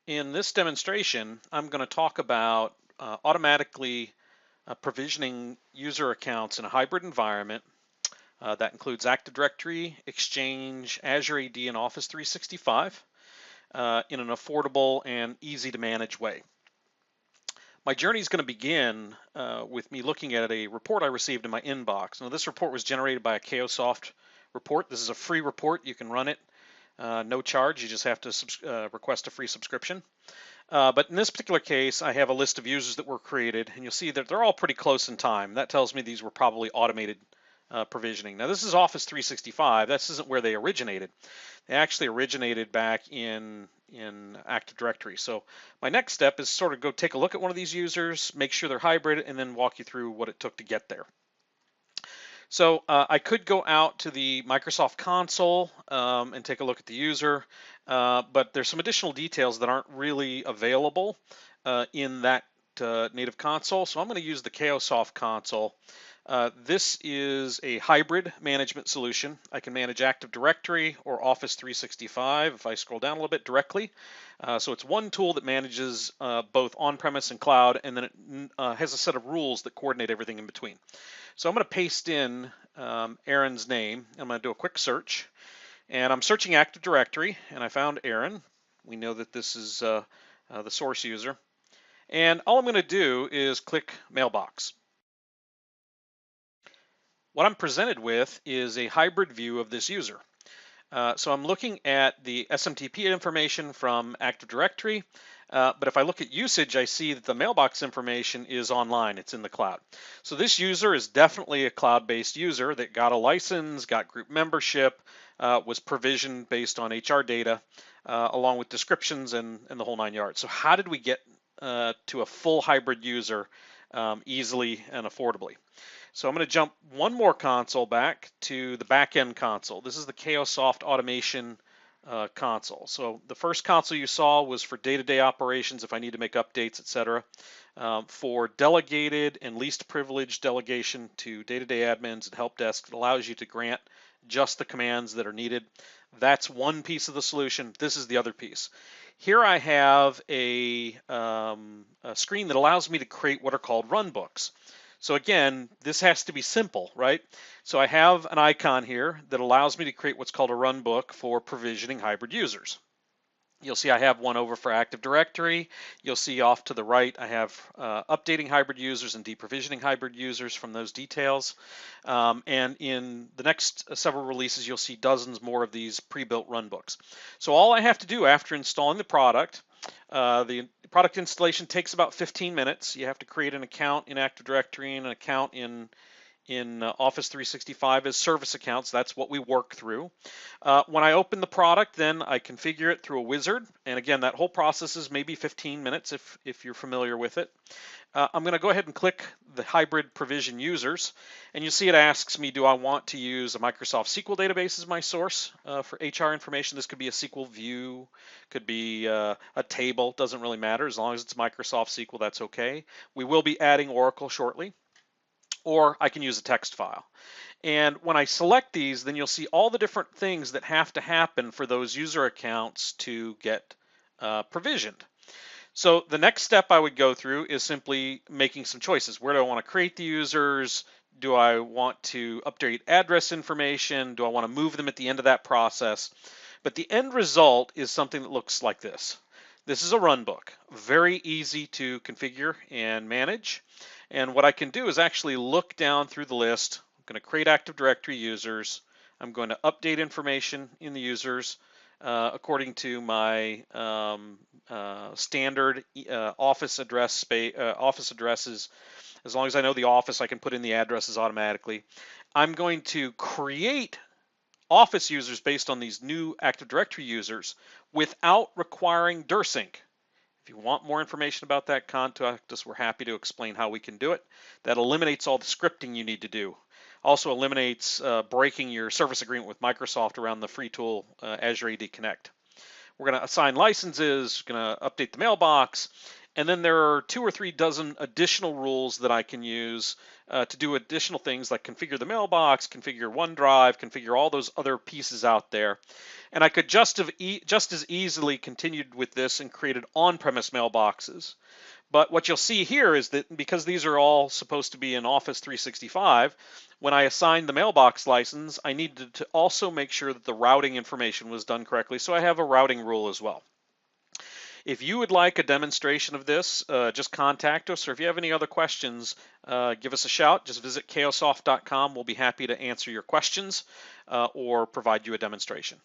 In this demonstration, I'm going to talk about automatically provisioning user accounts in a hybrid environment. That includes Active Directory, Exchange, Azure AD, and Office 365 in an affordable and easy to manage way. My journey is going to begin with me looking at a report I received in my inbox. Now, this report was generated by a KOSoft report. This is a free report. You can run it. No charge, you just have to request a free subscription. But in this particular case, I have a list of users that were created, and you'll see that they're all pretty close in time. That tells me these were probably automated provisioning. Now, this is Office 365. This isn't where they originated. They actually originated back in Active Directory. So my next step is sort of go take a look at one of these users, make sure they're hybrid, and then walk you through what it took to get there. So I could go out to the Microsoft console and take a look at the user, but there's some additional details that aren't really available in that native console. So I'm going to use the KOSoft console. This is a hybrid management solution. I can manage Active Directory or Office 365 if I scroll down a little bit directly. So it's one tool that manages both on-premise and cloud, and then it has a set of rules that coordinate everything in between. So I'm going to paste in Aaron's name. I'm going to do a quick search, and I'm searching Active Directory, and I found Aaron. We know that this is the source user. And all I'm going to do is click Mailbox. What I'm presented with is a hybrid view of this user. So I'm looking at the SMTP information from Active Directory, but if I look at usage, I see that the mailbox information is online, it's in the cloud. So this user is definitely a cloud-based user that got a license, got group membership, was provisioned based on HR data, along with descriptions and the whole 9 yards. So how did we get to a full hybrid user easily and affordably? So I'm going to jump one more console back to the back-end console. This is the KOSoft Automation console. So the first console you saw was for day-to-day operations if I need to make updates, etc. For delegated and least privileged delegation to day-to-day admins and help desk, it allows you to grant just the commands that are needed. That's one piece of the solution. This is the other piece. Here I have a screen that allows me to create what are called runbooks. So again, this has to be simple, right? So I have an icon here that allows me to create what's called a runbook for provisioning hybrid users. You'll see I have one over for Active Directory. You'll see off to the right I have updating hybrid users and deprovisioning hybrid users from those details. And in the next several releases, you'll see dozens more of these pre-built runbooks. So all I have to do after installing the product product installation takes about 15 minutes. You have to create an account in Active Directory and an account in Office 365 as service accounts. That's what we work through. When I open the product, then I configure it through a wizard. And again, that whole process is maybe 15 minutes if you're familiar with it. I'm going to go ahead and click the hybrid provision users, and you see it asks me, do I want to use a Microsoft SQL database as my source for HR information? This could be a SQL view, could be a table, doesn't really matter. As long as it's Microsoft SQL, that's okay. We will be adding Oracle shortly, or I can use a text file. And when I select these, then you'll see all the different things that have to happen for those user accounts to get provisioned. So the next step I would go through is simply making some choices. Where do I want to create the users? Do I want to update address information? Do I want to move them at the end of that process? But the end result is something that looks like this. This is a runbook, very easy to configure and manage. And what I can do is actually look down through the list. I'm going to create Active Directory users. I'm going to update information in the users according to my standard office addresses. As long as I know the office, I can put in the addresses automatically. I'm going to create office users based on these new Active Directory users without requiring DirSync. If you want more information about that, contact us. We're happy to explain how we can do it. That eliminates all the scripting you need to do. Also eliminates breaking your service agreement with Microsoft around the free tool Azure AD Connect. We're going to assign licenses, going to update the mailbox, And then there are 2 or 3 dozen additional rules that I can use to do additional things like configure the mailbox, configure OneDrive, configure all those other pieces out there. And I could just as easily continued with this and created on-premise mailboxes. But what you'll see here is that because these are all supposed to be in Office 365, when I assigned the mailbox license, I needed to also make sure that the routing information was done correctly. So I have a routing rule as well. If you would like a demonstration of this, just contact us, or if you have any other questions, give us a shout. Just visit KOSoft.com. We'll be happy to answer your questions or provide you a demonstration.